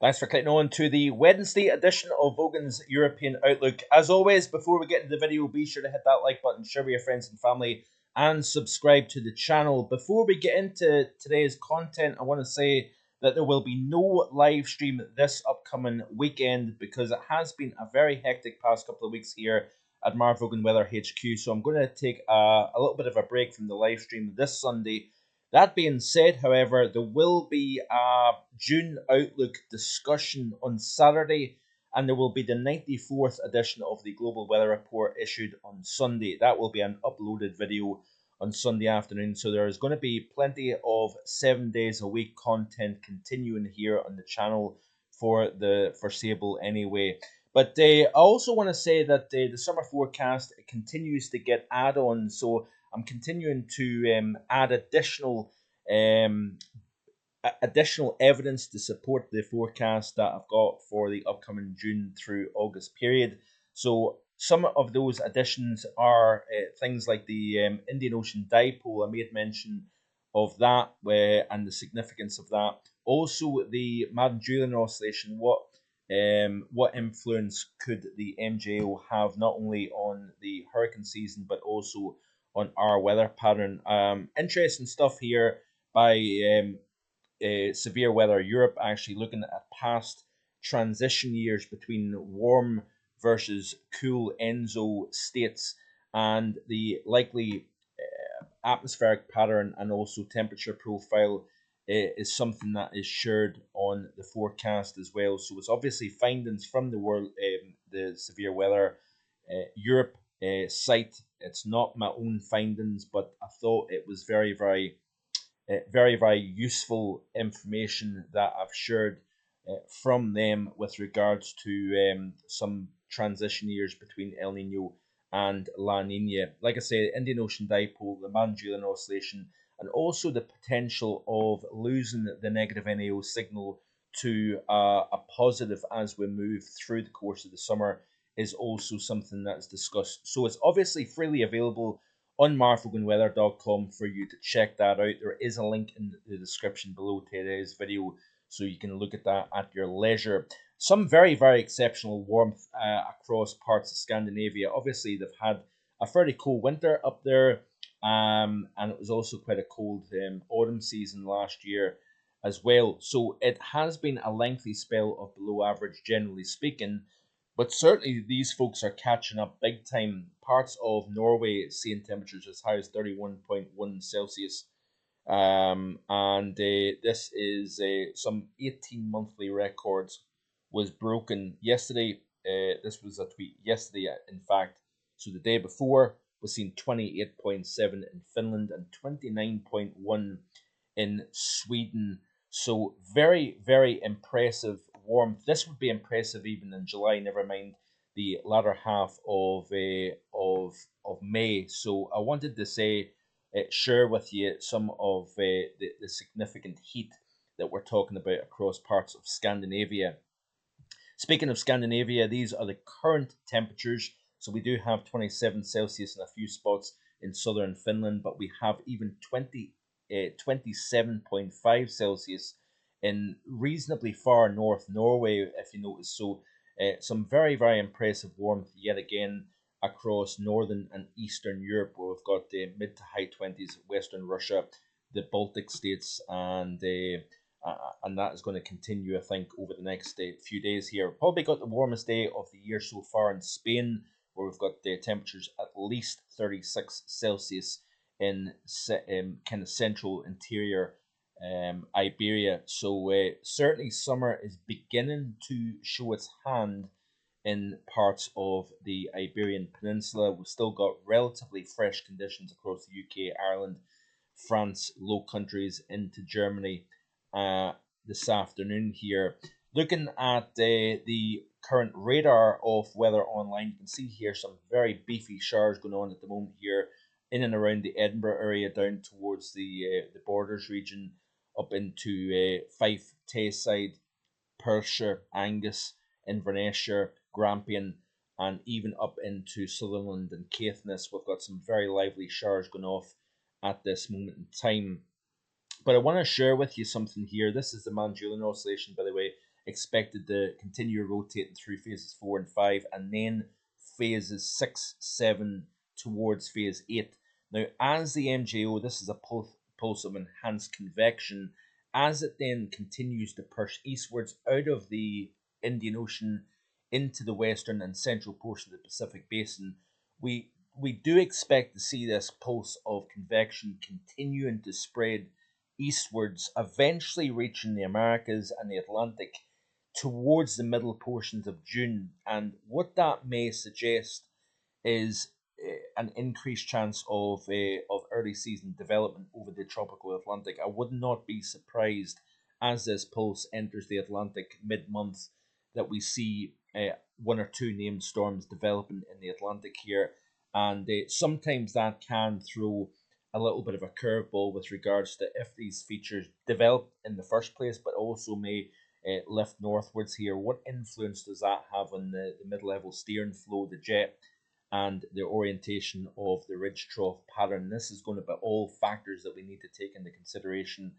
Thanks for clicking on to the Wednesday edition of Vogan's European Outlook. As always, before we get into the video, be sure to hit that like button, share with your friends and family, and subscribe to the channel. Before we get into today's content, I want to say that there will be no live stream this upcoming weekend because it has been a very hectic past couple of weeks here at Vogan Weather HQ. So I'm going to take a little bit of a break from the live stream this Sunday. That being said, however, there will be a June Outlook discussion on Saturday, and there will be the 94th edition of the Global Weather Report issued on Sunday. That will be an uploaded video on Sunday afternoon, so there is going to be plenty of 7 days a week content continuing here on the channel for the foreseeable anyway. But I also want to say that the summer forecast continues to get add-ons, so I'm continuing to add additional evidence to support the forecast that I've got for the upcoming June through August period. So some of those additions are things like the Indian Ocean Dipole. I made mention of that and the significance of that. Also, the Madden-Julian Oscillation. What influence could the MJO have not only on the hurricane season but also on our weather pattern? Interesting stuff here by Severe Weather Europe, actually looking at past transition years between warm versus cool ENSO states and the likely atmospheric pattern and also temperature profile is something that is shared on the forecast as well. So it's obviously findings from the world, the Severe Weather Europe site. It's not my own findings, but I thought it was very, very useful information that I've shared from them with regards to some transition years between El Nino and La Nina. Like I say, Indian Ocean Dipole, the Madden-Julian Oscillation, and also the potential of losing the negative NAO signal to a positive as we move through the course of the summer is also something that is discussed. So it's obviously freely available on marvoganweather.com for you to check that out. There is a link in the description below today's video, so you can look at that at your leisure. Some very exceptional warmth across parts of Scandinavia. Obviously, they've had a fairly cold winter up there, and it was also quite a cold autumn season last year as well. So it has been a lengthy spell of below average, generally speaking. But certainly these folks are catching up big time. Parts of Norway seeing temperatures as high as 31.1 Celsius. And this is some 18 monthly records was broken yesterday. This was a tweet yesterday, in fact. So the day before was seen 28.7 in Finland and 29.1 in Sweden. So very impressive warmth. This would be impressive even in July. Never mind the latter half of May. So I wanted to say, share with you some of the significant heat that we're talking about across parts of Scandinavia. Speaking of Scandinavia, these are the current temperatures. So we do have 27 Celsius in a few spots in southern Finland, but we have even 27.5 Celsius in reasonably far north Norway, if you notice. So some very impressive warmth yet again across northern and eastern Europe, where we've got the mid to high 20s, western Russia, the Baltic states, and that is going to continue, I think, over the next few days here. Probably got the warmest day of the year so far in Spain, where we've got the temperatures at least 36 Celsius in kind of central interior Iberia. So certainly summer is beginning to show its hand in parts of the Iberian Peninsula. We've still got relatively fresh conditions across the UK, Ireland, France, Low Countries into Germany this afternoon here. Looking at the current radar of weather online, you can see here some very beefy showers going on at the moment here in and around the Edinburgh area, down towards the Borders region, up into Fife, Tayside, Perthshire, Angus, Inverness-shire, Grampian, and even up into Sutherland and Caithness. We've got some very lively showers going off at this moment in time. But I want to share with you something here. This is the Madden-Julian Oscillation, by the way. expected to continue rotating through phases 4 and 5, and then phases 6, 7 towards phase 8. Now, as the MJO, this is a pulse of enhanced convection. As it then continues to push eastwards out of the Indian Ocean into the western and central portion of the Pacific Basin, we do expect to see this pulse of convection continuing to spread eastwards, eventually reaching the Americas and the Atlantic towards the middle portions of June. And what that may suggest is an increased chance of early season development over the tropical Atlantic. I would not be surprised as this pulse enters the Atlantic mid-month that we see one or two named storms developing in the Atlantic here, and sometimes that can throw a little bit of a curveball with regards to if these features develop in the first place, but also may lift northwards here. What influence does that have on the mid-level steering flow, the jet, and the orientation of the ridge trough pattern? This is going to be all factors that we need to take into consideration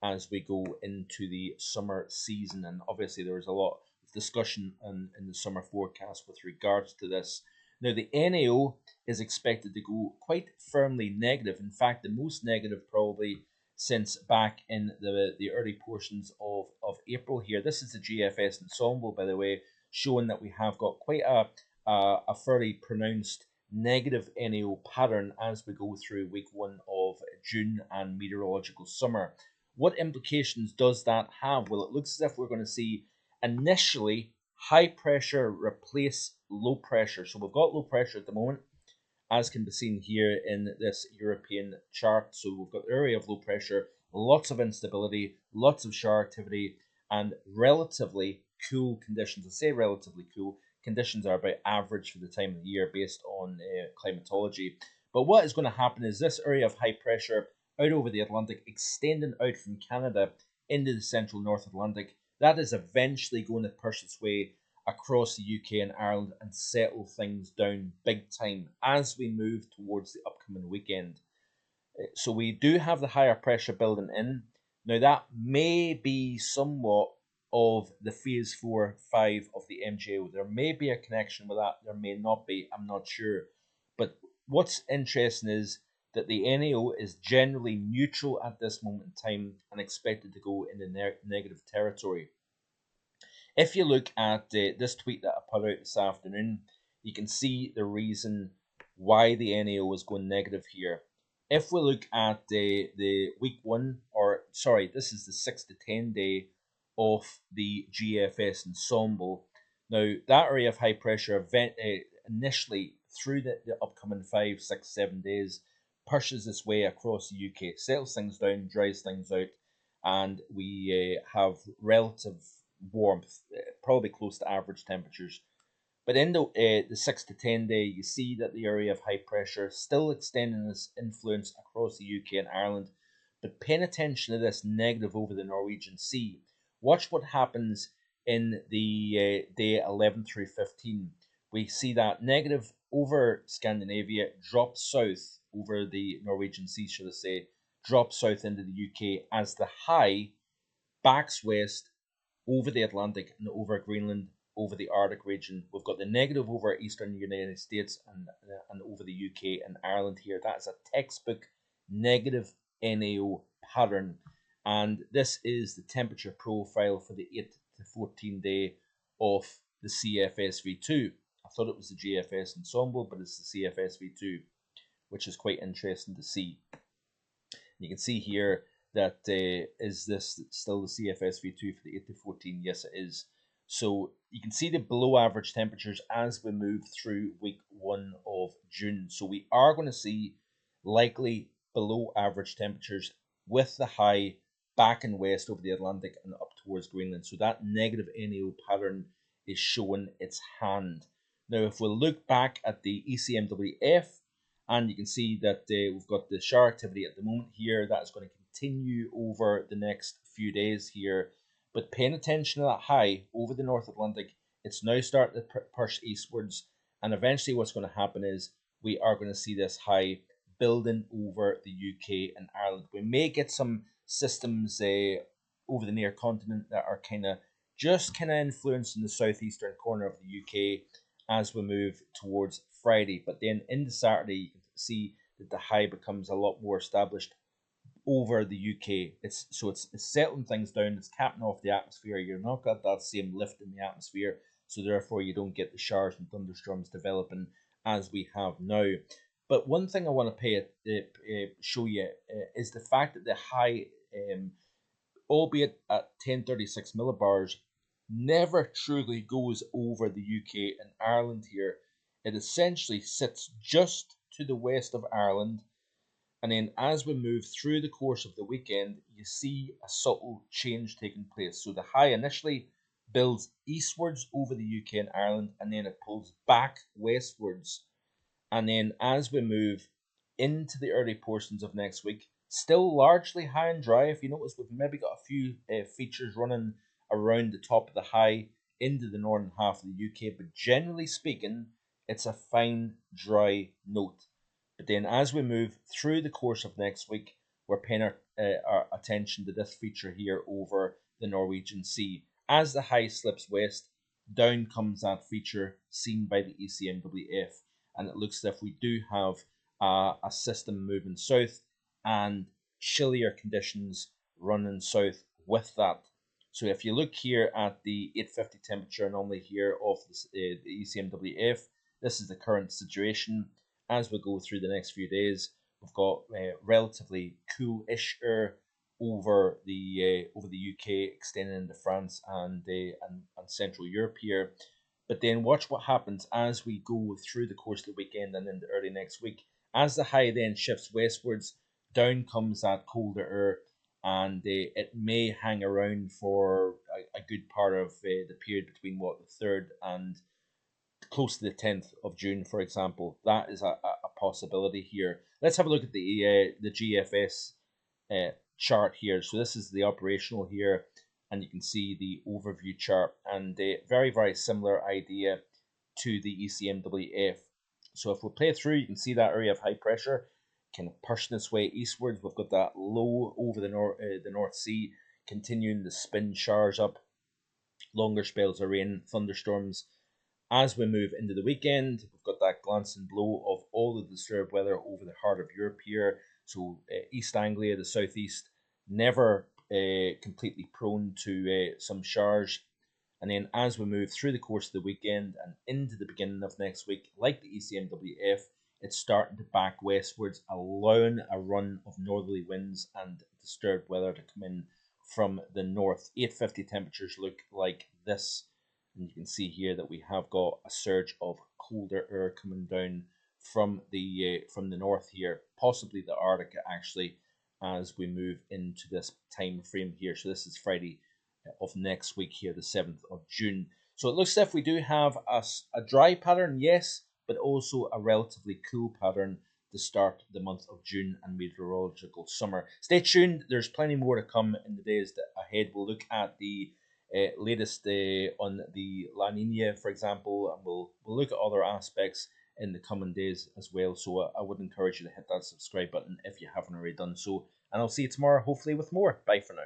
as we go into the summer season. And obviously there is a lot of discussion in the summer forecast with regards to this. Now, the NAO is expected to go quite firmly negative. In fact, the most negative probably since back in the early portions of April here. This is the GFS ensemble, by the way, showing that we have got quite a fairly pronounced negative NAO pattern as we go through week 1 of June and meteorological summer. What implications does that have? Well, it looks as if we're going to see initially high pressure replace low pressure. So we've got low pressure at the moment, as can be seen here in this European chart. So we've got the area of low pressure, lots of instability, lots of shower activity, and relatively cool conditions. I say relatively cool. Conditions are about average for the time of the year based on climatology. But what is going to happen is this area of high pressure out over the Atlantic, extending out from Canada into the central North Atlantic, that is eventually going to push its way across the UK and Ireland and settle things down big time as we move towards the upcoming weekend. So we do have the higher pressure building in. Now that may be somewhat of the phase 4-5 of the MJO. There may be a connection with that, there may not be, I'm not sure. But what's interesting is that the NAO is generally neutral at this moment in time and expected to go into negative territory. If you look at this tweet that I put out this afternoon, you can see the reason why the NAO is going negative here. If we look at the week 1, or sorry, this is the 6 to 10 day of the GFS ensemble. Now, that area of high pressure event initially through the upcoming 5, 6, 7 days pushes its way across the UK, settles things down, dries things out, and we have relative warmth, probably close to average temperatures. But in the 6 to 10 day, you see that the area of high pressure still extending its influence across the UK and Ireland. But paying attention to this negative over the Norwegian Sea. Watch what happens in the day 11 through 15. We see that negative over Scandinavia, drops south over the Norwegian Sea, should I say, drops south into the UK as the high backs west over the Atlantic and over Greenland, over the Arctic region. We've got the negative over eastern United States and over the UK and Ireland here. That is a textbook negative NAO pattern. And this is the temperature profile for the 8 to 14 day of the CFSV2. I thought it was the GFS ensemble, but it's the CFSV2, which is quite interesting to see. You can see here that is this still the CFSV2 for the 8 to 14? Yes, it is. So you can see the below average temperatures as we move through week 1 of June. So we are going to see likely below average temperatures with the high back and west over the Atlantic and up towards Greenland. So that negative NAO pattern is showing its hand. Now, if we look back at the ECMWF, and you can see that we've got the shower activity at the moment here. That is going to continue over the next few days here. But paying attention to that high over the North Atlantic, it's now starting to push eastwards. And eventually what's going to happen is we are going to see this high building over the UK and Ireland. We may get some systems over the near continent that are kind of just kind of influencing the southeastern corner of the UK as we move towards Friday. But then into Saturday, you can see that the high becomes a lot more established over the UK. It's settling things down. It's capping off the atmosphere. You're not got that same lift in the atmosphere, so therefore you don't get the showers and thunderstorms developing as we have now. But one thing I want to show you is the fact that the high, albeit at 1036 millibars, never truly goes over the UK and Ireland here. It essentially sits just to the west of Ireland, and then as we move through the course of the weekend, you see a subtle change taking place. So the high initially builds eastwards over the UK and Ireland, and then it pulls back westwards. And then as we move into the early portions of next week, still largely high and dry. If you notice, we've maybe got a few features running around the top of the high into the northern half of the UK, but generally speaking, it's a fine, dry note. But then as we move through the course of next week, we're paying our attention to this feature here over the Norwegian Sea. As the high slips west, down comes that feature seen by the ECMWF. And it looks as if we do have a system moving south and chillier conditions running south with that. So if you look here at the 850 temperature anomaly here of the ECMWF, this is the current situation. As we go through the next few days, we've got relatively cool-ish air over the UK, extending into France and Central Europe here. But then watch what happens as we go through the course of the weekend and into early next week. As the high then shifts westwards, down comes that colder air, and it may hang around for a good part of the period between the 3rd and close to the 10th of June, for example. That is a possibility here. Let's have a look at the GFS chart here. So this is the operational here, and you can see the overview chart, and very, very similar idea to the ECMWF. So if we play through, you can see that area of high pressure kind of pushing its way eastwards. We've got that low over the North Sea, continuing to spin showers up, longer spells of rain, thunderstorms. As we move into the weekend, we've got that glancing blow of all of the disturbed weather over the heart of Europe here. So East Anglia, the southeast, never completely prone to some showers. And then as we move through the course of the weekend and into the beginning of next week, like the ECMWF, it's starting to back westwards, allowing a run of northerly winds and disturbed weather to come in from the north. 850 temperatures look like this. And you can see here that we have got a surge of colder air coming down from the north here, possibly the Arctic actually, as we move into this time frame here. So this is Friday of next week here, the 7th of June. So it looks as if we do have a dry pattern, yes, but also a relatively cool pattern to start the month of June and meteorological summer. Stay tuned. There's plenty more to come in the days ahead. We'll look at the latest on the La Nina, for example, and we'll look at other aspects in the coming days as well. So I would encourage you to hit that subscribe button if you haven't already done so, and I'll see you tomorrow, hopefully with more. Bye for now.